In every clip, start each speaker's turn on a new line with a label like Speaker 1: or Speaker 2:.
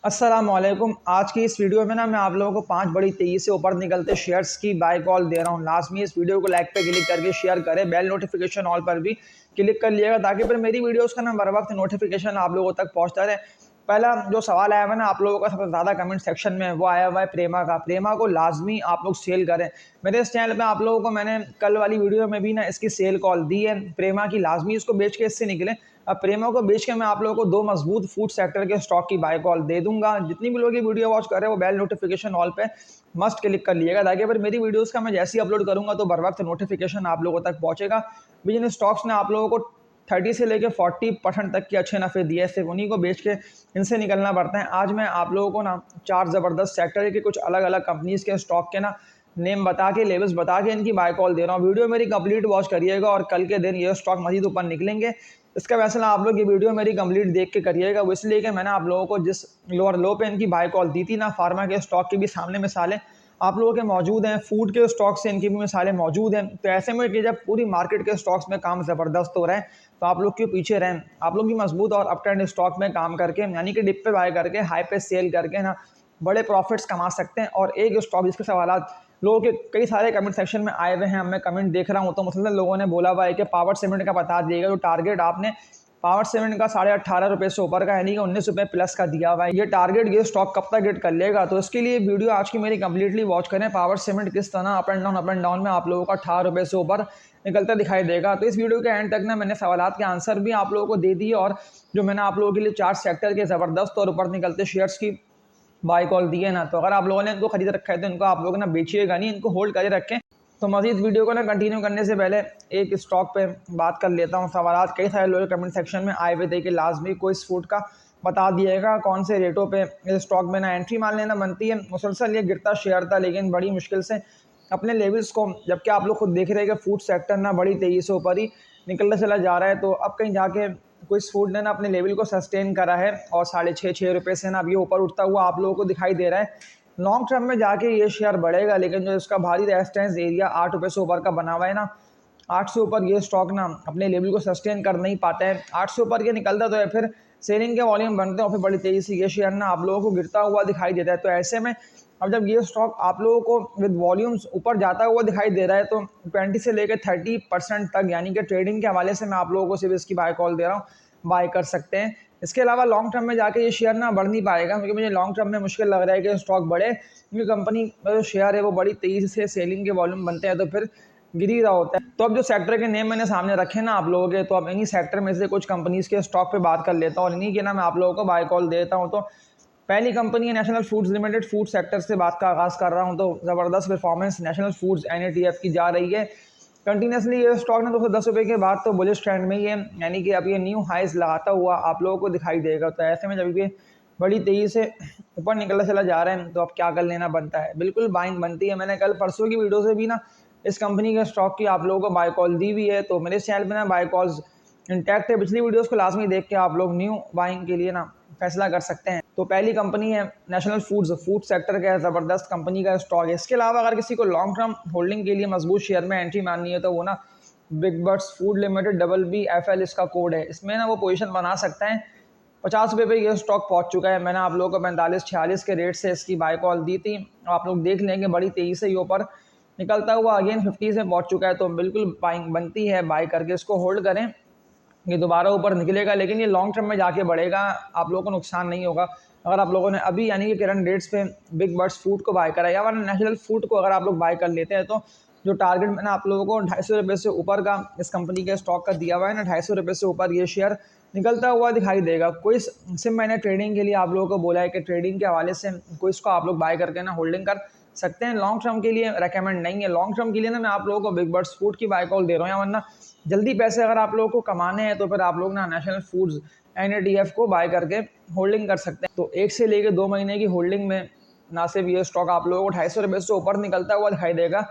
Speaker 1: अस्सलामुअलैकुम। आज की इस वीडियो में ना मैं आप लोगों को 5 बड़ी तेज़ी से ऊपर निकलते शेयर्स की बाय कॉल दे रहा हूँ। लाजमी इस वीडियो को लाइक पे क्लिक करके शेयर करें, बेल नोटिफिकेशन ऑल पर भी क्लिक कर लिएगा ताकि फिर मेरी वीडियोस का ना बर वक्त नोटिफिकेशन आप लोगों तक पहुँचता रहे। पहला जो सवाल आया हुआ है ना आप लोगों का सबसे ज़्यादा कमेंट सेक्शन में, वो आया हुआ है प्रेमा का। प्रेमा को लाजमी आप लोग सेल करें। मेरे इस चैनल पे आप लोगों को मैंने कल वाली वीडियो में भी ना इसकी सेल कॉल दी है। प्रेमा की लाजमी इसको बेच के इससे निकले। अब प्रेमा को बेच के मैं आप लोगों को 2 मजबूत फूड सेक्टर के स्टॉक की बाय कॉल दे दूंगा। जितनी भी लोग ये वीडियो वॉच कर रहे हैं वो बेल नोटिफिकेशन ऑल पे मस्ट क्लिक कर लिएगा ताकि अगर मेरी वीडियोस का मैं जैसे ही अपलोड करूंगा तो बर वक्त नोटिफिकेशन आप लोगों तक पहुंचेगा। जिन स्टॉक्स ने आप लोगों को 30 से लेकर 40% तक के अच्छे नफ़े दिए, सिर्फ उन्हीं को बेच के इनसे निकलना पड़ता है। आज मैं आप लोगों को ना 4 ज़बरदस्त सेक्टर के कुछ अलग अलग कंपनीज़ के स्टॉक के ना नेम बता के, लेवल्स बता के इनकी बाय कॉल दे रहा हूँ। वीडियो मेरी कंप्लीट वॉच करिएगा और कल के दिन ये स्टॉक मज़ीद ऊपर निकलेंगे। इसका फैसला आप लोग ये वीडियो मेरी कंप्लीट देख के करिएगा। वो इसलिए कि मैंने आप लोगों को जिस लोअर लो पे इनकी बाय कॉल दी थी ना, फार्मा के स्टॉक की भी सामने मिसालें आप लोगों के मौजूद हैं, फूड के स्टॉक से इनकी भी मिसालें मौजूद हैं। तो ऐसे में कि जब पूरी मार्केट के स्टॉक्स में काम ज़बरदस्त हो रहा है तो आप लोग क्यों पीछे रहें। आप लोग भी मजबूत और अप ट्रेंड स्टॉक में काम करके, यानी कि डिप पे बाय करके हाई पे सेल करके ना बड़े प्रॉफिट्स कमा सकते हैं। और एक स्टॉक जिसके सवालात लोगों के कई सारे कमेंट सेक्शन में आए हुए हैं, मैं कमेंट देख रहा हूँ तो मतलब लोगों ने बोला हुआ है कि पावर सीमेंट का बता दिएगा। जो टारगेट आपने पावर सीमेंट का 18.5 रुपये से ऊपर का, यानी कि 19 रुपये प्लस का दिया हुआ है, ये टारगेट ये स्टॉक कब तक हिट कर लेगा। तो इसके लिए वीडियो आज की मेरी कंप्लीटली वॉच करें। पावर सीमेंट किस तरह अप एंड डाउन में आप लोगों का 18 रुपये से ऊपर निकलता दिखाई देगा। तो इस वीडियो के एंड तक ना मैंने सवालात के आंसर भी आप लोगों को दे दिए और जो मैंने आप लोगों के लिए 4 सेक्टर के ज़बरदस्त और ऊपर निकलते शेयर्स की बाय कॉल दी है ना, तो अगर आप लोगों ने इनको खरीद रखा है तो इनको आप लोग ना बेचिएगा नहीं, इनको होल्ड करके रखें। तो मज़ीद वीडियो को ना कंटिन्यू करने से पहले एक स्टॉक पे बात कर लेता हूँ। सवालात कई सारे लोग कमेंट सेक्शन में आए हुए थे कि लाजमी कोई इस फूड का बता दिएगा कौन से रेटों पे इस स्टॉक में ना एंट्री मान लेना बनती है। मुसलसल ये गिरता शेयर था लेकिन बड़ी मुश्किल से अपने लेवल्स को, जबकि आप लोग खुद देख रहे हैं कि फूड सेक्टर ना बड़ी तेज़ी से ऊपर ही निकलता चला जा रहा है। तो अब कहीं जाके कोई इस फूड ने ना अपने लेवल को सस्टेन करा है और 6.5 रुपये से ना अब ये ऊपर उठता हुआ आप लोगों को दिखाई दे रहा है। लॉन्ग टर्म में जाके ये शेयर बढ़ेगा, लेकिन जो इसका भारी रेजिस्टेंस एरिया 8 रुपये से ऊपर का बना हुआ है ना, 8 से ऊपर ये स्टॉक ना अपने लेवल को सस्टेन कर नहीं पाता है। 8 से ऊपर ये निकलता तो है फिर सेलिंग के वॉल्यूम बनते हैं और फिर बड़ी तेज़ी से ये शेयर ना आप लोगों को गिरता हुआ दिखाई देता है। तो ऐसे में अब जब ये स्टॉक आप लोगों को विद वॉल्यूम्स ऊपर जाता हुआ दिखाई दे रहा है तो 20 से लेकर 30% तक, यानी कि ट्रेडिंग के हवाले से मैं आप लोगों को सिर्फ इसकी बाय कॉल दे रहा हूँ, बाय कर सकते हैं। इसके अलावा लॉन्ग टर्म में जाके ये शेयर ना बढ़ नहीं पाएगा, क्योंकि मुझे लॉन्ग टर्म में मुश्किल लग रहा है कि स्टॉक बढ़े, क्योंकि कंपनी का जो शेयर है वो बड़ी तेज़ी से सेलिंग के वॉल्यूम बनते हैं तो फिर गिर ही रहा होता है। तो अब जो सेक्टर के नेम मैंने सामने रखे ना आप लोगों के, तो अब इन्हीं सेक्टर में से कुछ कंपनीज के स्टॉक पे बात कर लेता हूँ और इन्हीं के ना मैं आप लोगों को बाय कॉल देता हूँ। तो पहली कंपनी है national foods limited. Food sector से बात का आगाज़ कर रहा हूँ तो ज़बरदस्त परफॉर्मेंस नेशनल फूड्स NATF की जा रही है कंटिन्यूसली। ये स्टॉक ना 210 रुपये के बाद तो बुलिश ट्रेंड में ही है, यानी कि अब ये न्यू हाइज लगाता हुआ आप लोगों को दिखाई देगा। तो ऐसे में जब ये बड़ी तेज़ी से ऊपर निकलता चला जा रहा है तो अब क्या कर लेना बनता है, बिल्कुल बाइंग बनती है। मैंने कल परसों की वीडियो से भी ना इस कंपनी के स्टॉक की आप लोगों को बाय कॉल दी हुई है, तो मेरे चैनल पर ना बाय कॉल्स इंटैक्ट है। पिछली वीडियोस को लाजमी देख के आप लोग न्यू बाइंग के लिए ना फैसला कर सकते हैं। तो पहली कंपनी है नेशनल फूड्स, फूड सेक्टर का ज़बरदस्त कंपनी का स्टॉक है। इसके अलावा अगर किसी को लॉन्ग टर्म होल्डिंग के लिए मजबूत शेयर में एंट्री माननी है तो वो ना big birds food limited BBFL इसका कोड है, इसमें ना वो पोजीशन बना सकता है। 50 रुपये पे ये स्टॉक पहुंच चुका है। मैंने आप लोगों को 45-46 के रेट से इसकी बाय कॉल दी थी। आप लोग देख लेंगे बड़ी तेज़ी से ये ऊपर निकलता हुआ अगेन 50 से पहुंच चुका है, तो बिल्कुल बाइंग बनती है, बाय करके इसको होल्ड करें। ये दोबारा ऊपर निकलेगा लेकिन ये लॉन्ग टर्म में जाके बढ़ेगा, आप लोगों को नुकसान नहीं होगा अगर आप लोगों ने अभी यानी कि करंट रेट्स पे बिग बर्ड्स फूड को बाय करा, या वरना नेशनल फूड को अगर आप लोग बाय कर लेते हैं तो जो टारगेट मैंने आप लोगों को 250 रुपये से ऊपर का इस कंपनी के स्टॉक का दिया हुआ है ना, 250 रुपये से ऊपर ये शेयर निकलता हुआ दिखाई देगा। कोई सिर्फ मैंने ट्रेडिंग के लिए आप लोगों को बोला है कि ट्रेडिंग के हवाले से कोई इसको आप लोग बाय करके ना होल्डिंग कर सकते हैं। लॉन्ग टर्म के लिए रेकमेंड नहीं है। लॉन्ग टर्म के लिए ना मैं आप लोगों को बिग बर्ड्स फूड की बाय कॉल दे रहा हूँ, या वरना जल्दी पैसे अगर आप लोगों को कमाने हैं तो फिर आप लोग ना नेशनल फूड्स NATF को बाय करके होल्डिंग कर सकते हैं। तो 1 से लेकर 2 महीने की होल्डिंग में ना सिर्फ ये स्टॉक आप लोगों को 250 रुपये से ऊपर निकलता हुआ दिखाई देगा।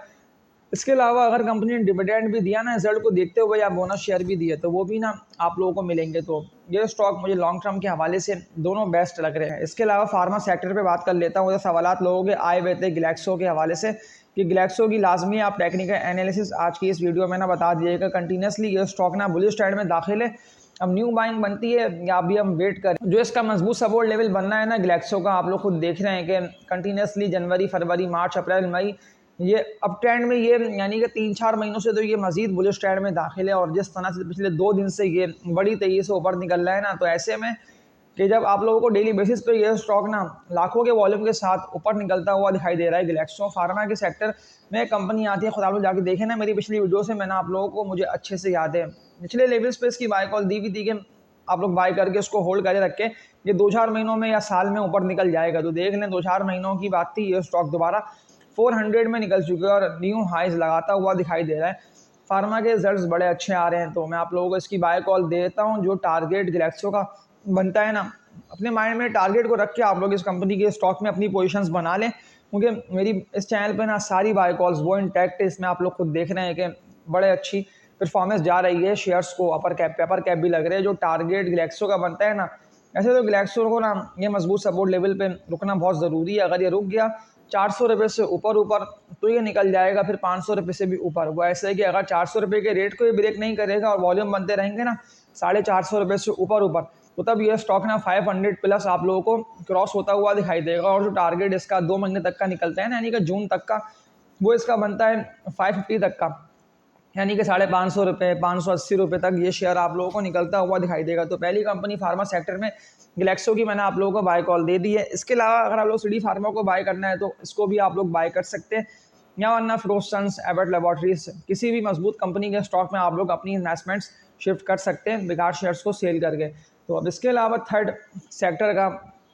Speaker 1: इसके अलावा अगर कंपनी ने डिविडेंड भी दिया ना रिजल्ट को देखते हुए, या बोनस शेयर भी दिए, तो वो भी ना आप लोगों को मिलेंगे। तो ये स्टॉक मुझे लॉन्ग टर्म के हवाले से दोनों बेस्ट लग रहे हैं। इसके अलावा फार्मा सेक्टर पे बात कर लेता हूँ। तो सवालात लोगों के आए हुए थे ग्लैक्सो के हवाले से कि ग्लैक्सो की लाजमी आप टेक्निकल एनालिसिस आज की इस वीडियो में ना बता दिएगा। कंटिन्यूसली ये स्टॉक ना बुलिश ट्रेंड में दाखिल है अब न्यू बाइंग बनती है या अभी हम वेट करें? जो इसका मजबूत सपोर्ट लेवल बनना है ना ग्लैक्सो का, आप लोग खुद देख रहे हैं कि कंटिन्यूसली जनवरी, फरवरी, मार्च, अप्रैल, मई ये अप ट्रेंड में, ये यानी कि 3-4 महीनों से तो ये मजीद बुलिश ट्रेंड में दाखिल है। और जिस तरह से पिछले 2 दिन से ये बड़ी तेजी से ऊपर निकल रहा है ना, तो ऐसे में कि जब आप लोगों को डेली बेसिस पे ये स्टॉक ना लाखों के वॉल्यूम के साथ ऊपर निकलता हुआ दिखाई दे रहा है। ग्लैक्सो फार्मा के सेक्टर में कंपनी आती है, खुद आप लोग जाके देखें ना मेरी पिछली वीडियो से, मैंने आप लोगों को, मुझे अच्छे से याद है, निचले लेवल्स पे इसकी बाय कॉल दी हुई थी कि आप लोग बाय करके उसको होल्ड करके रखें, ये 2-4 महीनों में या साल में ऊपर निकल जाएगा। तो देख लें 2-4 महीनों की बात थी, ये स्टॉक दोबारा 400 में निकल चुके हैं और न्यू हाइज लगाता हुआ दिखाई दे रहा है। फार्मा के रिजल्ट्स बड़े अच्छे आ रहे हैं, तो मैं आप लोगों को इसकी बाय कॉल देता हूँ। जो टारगेट ग्लैक्सो का बनता है ना, अपने माइंड में टारगेट को रख के आप लोग इस कंपनी के स्टॉक में अपनी पोजीशंस बना लें, क्योंकि मेरी इस चैनल पे ना सारी बाय कॉल्स वो इंटैक्ट है। इसमें आप लोग खुद देख रहे हैं कि बड़े अच्छी परफॉर्मेंस जा रही है, शेयर्स को अपर कैप भी लग रहे हैं। जो टारगेट ग्लैक्सो का बनता है ना, ऐसे तो ग्लैक्सो को ना ये मजबूत सपोर्ट लेवल पे रुकना बहुत ज़रूरी है। अगर ये रुक गया 400 रुपये से ऊपर तो ये निकल जाएगा फिर 500 रुपये से भी ऊपर। वो ऐसे है कि अगर 400 रुपये के रेट को ये ब्रेक नहीं करेगा और वॉल्यूम बनते रहेंगे ना 450 रुपये से ऊपर, तो तब ये स्टॉक ना 500 प्लस आप लोगों को क्रॉस होता हुआ दिखाई देगा। और जो टारगेट इसका 2 महीने तक का निकलता है ना, यानी कि जून तक का, वो इसका बनता है 550 तक का, यानी कि 550 रुपये, 580 रुपये तक ये शेयर आप लोगों को निकलता हुआ दिखाई देगा। तो पहली कंपनी फार्मा सेक्टर में ग्लैक्सो की मैंने आप लोगों को बाय कॉल दे दी है। इसके अलावा अगर आप लोग सीडी फार्मा को बाय करना है तो इसको भी आप लोग बाय कर सकते हैं, या वरना फ्रोसन्स, एबट लेबॉर्ट्रीज, किसी भी मजबूत कंपनी के स्टॉक में आप लोग अपनी इन्वेस्टमेंट्स शिफ्ट कर सकते हैं बेकार शेयर्स को सेल करके। तो अब इसके अलावा थर्ड सेक्टर का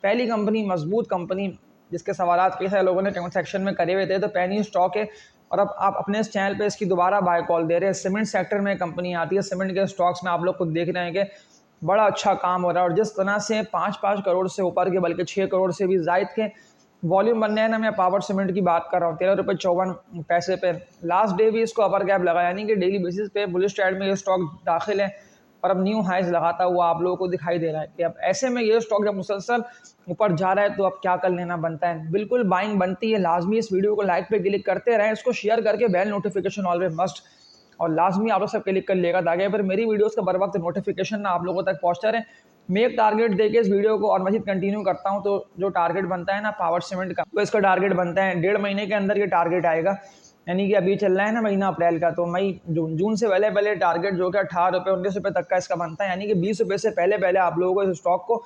Speaker 1: पहली कंपनी, मजबूत कंपनी, जिसके सवाल कई सारे लोगों ने कमेंट सेक्शन में करे हुए थे, तो पेनी स्टॉक है और अब आप अपने इस चैनल पे इसकी दोबारा बाय कॉल दे रहे हैं। सीमेंट सेक्टर में कंपनी आती है, सीमेंट के स्टॉक्स में आप लोग खुद देख रहे हैं कि बड़ा अच्छा काम हो रहा है। और जिस तरह से 5-5 करोड़ से ऊपर के, बल्कि 6 करोड़ से भी जायद के वॉल्यूम बनने हैं ना, मैं पावर सीमेंट की बात कर रहा हूँ, 13.54 रुपये पे लास्ट डे भी इसको अपर कैप लगा, यानी कि डेली बेसिस पे बुलिश ट्रेंड में ये स्टॉक दाखिल है और अब न्यू हाइज लगाता हुआ आप लोगों को दिखाई दे रहा है। कि अब ऐसे में ये स्टॉक जब मुसलसल ऊपर जा रहा है तो अब क्या कर लेना बनता है, बिल्कुल बाइंग बनती है। लाजमी इस वीडियो को लाइक पे क्लिक करते रहें, इसको शेयर करके बेल नोटिफिकेशन ऑल पे मस्ट और लाजमी आप लोग सब क्लिक कर लेगा, ताकि फिर मेरी वीडियोस का बर वक्त नोटिफिकेशन ना आप लोगों तक पहुंचता रहे। मैं एक टारगेट देके इस वीडियो को और मजीद कंटिन्यू करता हूं। तो जो टारगेट बनता है ना पावर सीमेंट का, तो इसका टारगेट बनता है 1.5 महीने के अंदर ये टारगेट आएगा, यानी कि अभी चल रहा है ना महीना अप्रैल का, तो मई जून से पहले टारगेट जो कि 18 रुपये 19 रुपये तक का इसका बनता है, यानी कि 20 रुपये से पहले आप लोगों को इस स्टॉक को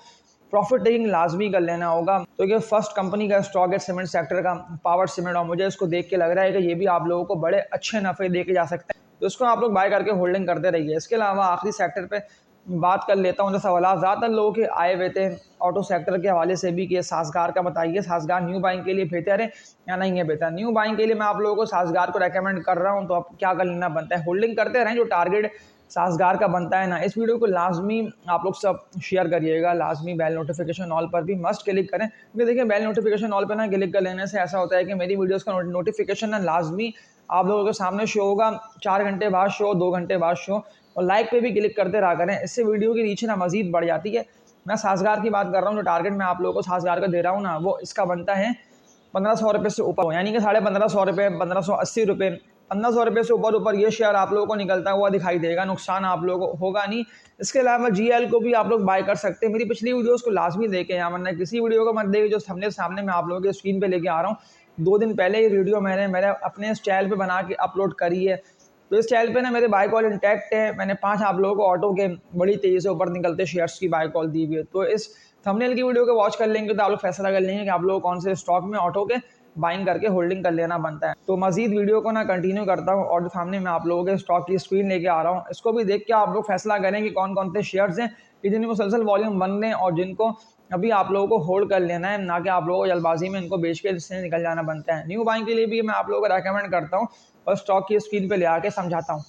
Speaker 1: प्रॉफिट टेकिंग लाजमी कर लेना होगा। तो ये फर्स्ट कंपनी का स्टॉक है सीमेंट सेक्टर का, पावर सीमेंट, और मुझे इसको देख के लग रहा है कि ये भी आप लोगों को बड़े अच्छे नफ़े दे के जा सकते हैं, तो इसको आप लोग बाय करके होल्डिंग करते रहिए। इसके अलावा आखिरी सेक्टर पे बात कर लेता हूँ। जो सवाल ज़्यादातर लोगों के आए हुए थे ऑटो सेक्टर के हवाले से भी कि साजगार का बताइए, साजगार न्यू बाइंग के लिए बेहतर है या नहीं है बेहतर। न्यू बाइंग के लिए मैं आप लोगों को साजगार को रेकमेंड कर रहा हूँ। तो अब क्या कर लेना बनता है, होल्डिंग करते रहें। जो टारगेट साजगार का बनता है ना, इस वीडियो को लाजमी आप लोग सब शेयर करिएगा, लाजमी बेल नोटिफिकेशन ऑल पर भी मस्ट क्लिक करें, क्योंकि देखिए बेल नोटिफिकेशन ऑल पर ना क्लिक कर लेने से ऐसा होता है कि मेरी वीडियोस का नोटिफिकेशन ना लाजमी आप लोगों के सामने शो होगा, 4 घंटे बाद शो, 2 घंटे बाद शो। और लाइक पे भी क्लिक करते रहा करें, इससे वीडियो की रीच ना मजीद बढ़ जाती है। मैं साजगार की बात कर रहा हूँ, जो टारगेट मैं आप लोगों को साजगार का दे रहा हूँ ना, वो इसका बनता है 1500 रुपये से ऊपर, यानी कि 1550 रुपये, 1580 रुपये, 1500 रुपये से ऊपर ये शेयर आप लोगों को निकलता हुआ दिखाई देगा, नुकसान आप लोगों को होगा नहीं। इसके अलावा GL को भी आप लोग बाय कर सकते हैं। मेरी पिछली वीडियोस को लाजमी देखें, या वरना किसी वीडियो को मत देखें जो हमने सामने मैं आप लोगों के स्क्रीन पे लेके आ रहा हूँ। 2 दिन पहले ये वीडियो मैंने मेरे अपने इस चैनल पे बना के अपलोड करी है। तो इस चैनल पे ना मेरे बाय कॉल इंटैक्ट है, मैंने 5 आप लोगों को ऑटो के बड़ी तेज़ी से ऊपर निकलते शेयर्स की बाय कॉल दी हुई है। तो इस थंबनेल की वीडियो को वॉच कर लेंगे तो आप लोग फैसला कर लेंगे कि आप लोग कौन से स्टॉक में ऑटो के बाइंग करके होल्डिंग कर लेना बनता है। तो मजीद वीडियो को ना कंटिन्यू करता हूँ और जो सामने मैं आप लोगों के स्टॉक की स्क्रीन लेके आ रहा हूँ, इसको भी देख के आप लोग फैसला करें कि कौन कौन से शेयर्स हैं कि जिनमें मुसलसल वॉल्यूम बन रहे हैं और जिनको अभी आप लोगों को होल्ड कर लेना है, ना कि आप लोगों को जल्दबाजी में इनको बेच के इससे निकल जाना बनता है। न्यू बाइंग के लिए भी मैं आप लोगों को रेकमेंड करता हूँ और स्टॉक की स्क्रीन पे ले आके समझाता हूँ।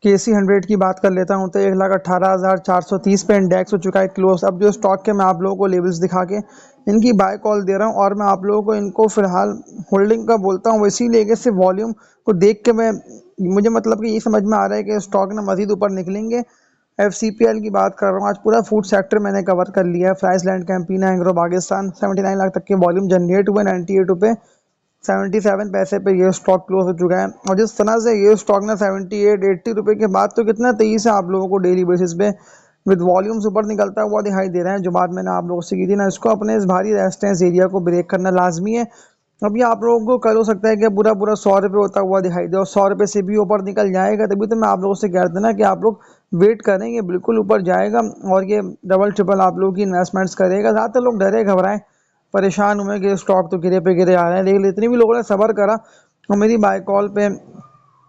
Speaker 2: KC 100 की बात कर लेता हूं तो 1,18,430 पे इंडेक्स हो चुका है क्लोज। अब जो स्टॉक के मैं आप लोगों को लेवल्स दिखा के इनकी बाय कॉल दे रहा हूं और मैं आप लोगों को इनको फिलहाल होल्डिंग का बोलता हूं, इसीलिए कि सिर्फ वॉल्यूम को देख के मुझे मतलब कि ये समझ में आ रहा है कि स्टॉक ना मजीद ऊपर निकलेंगे। FCPL की बात कर रहा हूँ, आज पूरा फूड सेक्टर मैंने कवर कर लिया है। फ्राइज लैंड, कैंपीना, एंग्रो, पाकिस्तान 79 लाख तक के वॉल्यूम जनरेट हुए, 98 रुपये 77 पैसे पे ये स्टॉक क्लोज हो चुका है। और जिस तरह से ये स्टॉक ना 78-80 रुपए के बाद तो कितना तेजी से आप लोगों को डेली बेसिस पे विद वॉल्यूम्स ऊपर निकलता हुआ दिखाई दे रहा है। जो बात मैंने आप लोगों से की थी ना, इसको अपने इस भारी रेजिस्टेंस एरिया को ब्रेक करना लाजमी है। अभी आप लोगों को कल हो सकता है कि पूरा पूरा 100 रुपये होता हुआ दिखाई दे और 100 रुपये से भी ऊपर निकल जाएगा। तभी तो मैं आप लोगों से कह रहा था ना कि आप लोग वेट करें, ये बिल्कुल ऊपर जाएगा और ये डबल ट्रिपल आप लोगों की इन्वेस्टमेंट्स करेगा। ज़्यादातर लोग डरे घबराएं परेशान हुए कि स्टॉक तो गिरे पे गिरे आ रहे हैं, लेकिन इतने भी लोगों ने सब्र करा और मेरी बाय कॉल पे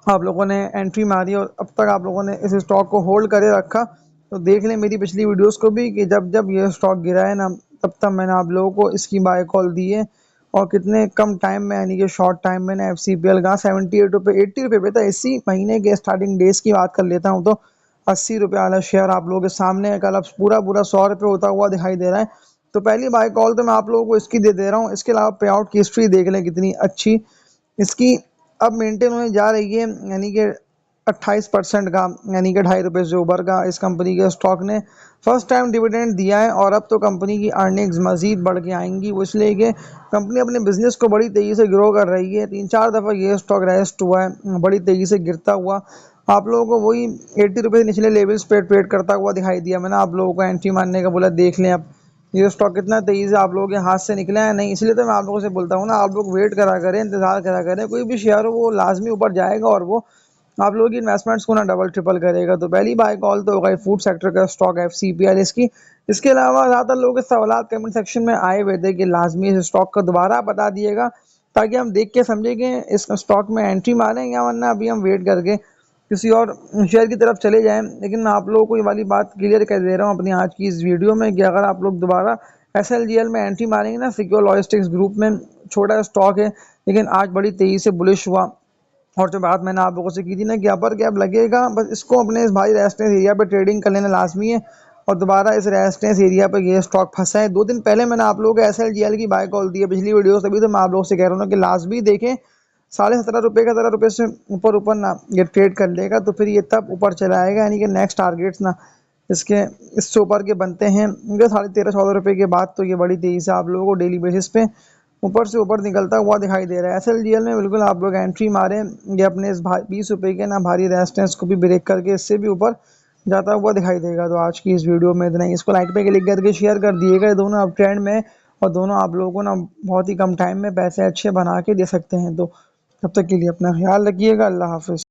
Speaker 2: आप लोगों ने एंट्री मारी और अब तक आप लोगों ने इस स्टॉक को होल्ड करे रखा। तो देख लें मेरी पिछली वीडियोस को भी कि जब जब ये स्टॉक गिरा है ना, तब तब मैंने आप लोगों को इसकी बाय कॉल दी है और कितने कम टाइम में, यानी कि शॉर्ट टाइम में ना FCPL का 78 रुपये 80 रुपये पे था। इसी महीने के स्टार्टिंग डेज की बात कर लेता हूँ तो 80 रुपये वाला शेयर आप लोगों के सामने है। कल अब पूरा पूरा 100 रुपये होता हुआ दिखाई दे रहा है। तो पहली बाय कॉल तो मैं आप लोगों को इसकी दे रहा हूँ। इसके अलावा पे आउट की हिस्ट्री देख लें कितनी अच्छी इसकी अब मेंटेन होने जा रही है, यानी कि 28% का, यानी कि 2.5 रुपये से ऊपर का इस कंपनी के स्टॉक ने फर्स्ट टाइम डिविडेंड दिया है। और अब तो कंपनी की अर्निंग्स मजीद बढ़ के आएंगी, वो इसलिए कि कंपनी अपने बिजनेस को बड़ी तेज़ी से ग्रो कर रही है। 3-4 दफ़ा ये स्टॉक रेस्ट हुआ है बड़ी तेज़ी से गिरता हुआ। आप लोगों को वही 80 रुपये निचले लेवल्स पे ट्रेड करता हुआ दिखाई दिया। मैंने आप लोगों को एंट्री मारने का बोला, देख लें अब ये स्टॉक कितना तेजी से आप लोगों के हाथ से निकला है। नहीं, इसलिए तो मैं आप लोगों से बोलता हूँ ना, आप लोग वेट करा करें, इंतजार करा करें। कोई भी शेयर हो वो लाजमी ऊपर जाएगा और वो आप लोगों की इन्वेस्टमेंट्स को ना डबल ट्रिपल करेगा। तो पहली बाय कॉल तो होगा फूड सेक्टर का स्टॉक FCPL इसकी। इसके अलावा ज़्यादातर लोगों के सवाल कमेंट सेक्शन में आए हुए थे कि लाजमी इस स्टॉक का दोबारा बता दिएगा ताकि हम देख के समझे कि इस स्टॉक में एंट्री मारें या वरना अभी हम वेट करके किसी और शेयर की तरफ चले जाएं। लेकिन मैं आप लोगों को ये वाली बात क्लियर कर दे रहा हूँ अपनी आज की इस वीडियो में कि अगर आप लोग दोबारा SLGL में एंट्री मारेंगे ना, सिक्योर लॉजिस्टिक्स ग्रुप में, छोटा स्टॉक है लेकिन आज बड़ी तेज़ी से बुलिश हुआ। और जो बात मैंने आप लोगों से की थी ना कि अपर कैप लगेगा, बस इसको अपने इस भाई रेजिस्टेंस एरिया पे ट्रेडिंग कर लेना लाजमी है और दोबारा इस रेजिस्टेंस एरिया पे ये स्टॉक फंसा है। 2 दिन पहले मैंने आप लोगों को SLGL की बाय कॉल दी है पिछली वीडियो, तभी तो मैं आप लोगों से कह रहा हूँ ना कि लाजमी देखें। 17.5 रुपये का 17 रुपये से ऊपर ऊपर ना ये ट्रेड कर लेगा तो फिर ये तब ऊपर चला आएगा, यानी कि नेक्स्ट टारगेट्स ना इसके इससे ऊपर के बनते हैं। 13.5-14 रुपये के बाद तो ये बड़ी तेज़ी से आप लोगों को डेली बेसिस पे ऊपर से ऊपर निकलता हुआ दिखाई दे रहा है। SLGL में बिल्कुल आप लोग एंट्री मारें, ये अपने इस 20 रुपये के ना भारी रेजिस्टेंस को भी ब्रेक करके इससे भी ऊपर जाता हुआ दिखाई देगा। तो आज की इस वीडियो में इतना ही। इसको लाइक पे क्लिक करके शेयर कर दिएगा। ये दोनों अब ट्रेंड में और दोनों आप लोगों को ना बहुत ही कम टाइम में पैसे अच्छे बना के दे सकते हैं। तो तब तक के लिए अपना ख्याल रखिएगा। अल्लाह हाफिज़।